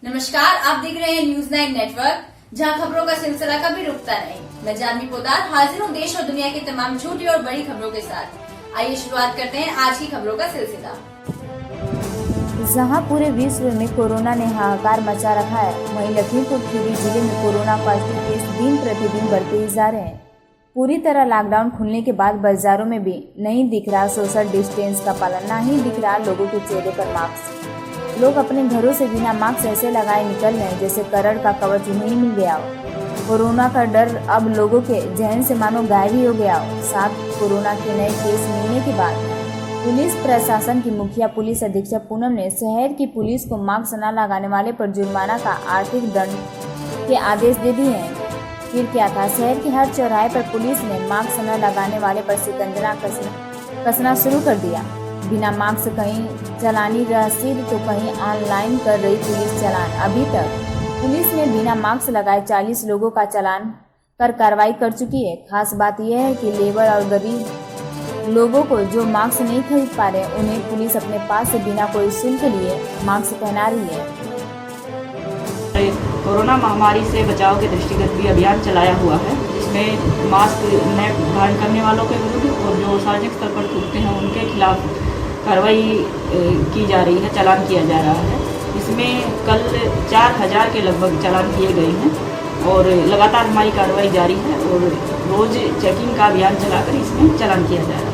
नमस्कार, आप देख रहे हैं न्यूज 9 नेटवर्क, जहां खबरों का सिलसिला कभी रुकता नहीं। मैं जानवी पोदार हाजिर हूं देश और दुनिया की तमाम छोटी और बड़ी खबरों के साथ। आइए शुरुआत करते हैं आज की खबरों का सिलसिला। जहां पूरे विश्व में कोरोना ने हाहाकार मचा रखा है, वहीं लखीमपुर खीरी जिले में कोरोना पॉजिटिव केस दिन प्रतिदिन बढ़ते ही जा रहे हैं। पूरी तरह लॉकडाउन खुलने के बाद बाजारों में भी नहीं दिख रहा सोशल डिस्टेंस का पालन, ना ही दिख रहा लोगों के चेहरे पर मास्क। लोग अपने घरों से बिना मास्क ऐसे लगाए निकल रहे हैं जैसे करड़ का कवच उन्हें ही मिल गया हो। कोरोना का डर अब लोगों के जहन से मानो गायब ही हो गया हो। साथ कोरोना के नए केस मिलने के बाद पुलिस प्रशासन की मुखिया पुलिस अधीक्षक पूनम ने शहर की पुलिस को मास्क न लगाने वाले पर जुर्माना का आर्थिक दंड के आदेश दे दिए हैं। फिर क्या था, शहर के हर चौराहे पर पुलिस ने मास्क न लगाने वाले पर शिकंजा कसना शुरू कर दिया। बिना मास्क कहीं चलानी रसीद तो कहीं ऑनलाइन कर रही पुलिस चालान। अभी तक पुलिस ने बिना मास्क लगाए 40 लोगों का चालान कर कार्रवाई कर चुकी है। खास बात यह है कि लेबर और गरीब लोगों को जो मास्क नहीं खरीद पा रहे, उन्हें पुलिस अपने पास से बिना कोई शुल्क लिए मास्क पहना रही है। कोरोना महामारी से बचाव के दृष्टिगत भी अभियान चलाया हुआ है, जिसमें मास्क न धारण करने वालों के विरुद्ध और जो सार्वजनिक स्तर पर थूकते हैं उनके खिलाफ कार्रवाई की जा रही है, चालान किया जा रहा है। इसमें कल 4000 के लगभग चालान किए गए हैं और लगातार हमारी कार्रवाई जारी है और रोज चेकिंग का अभियान चलाकर इसमें चालान किया जा रहा है।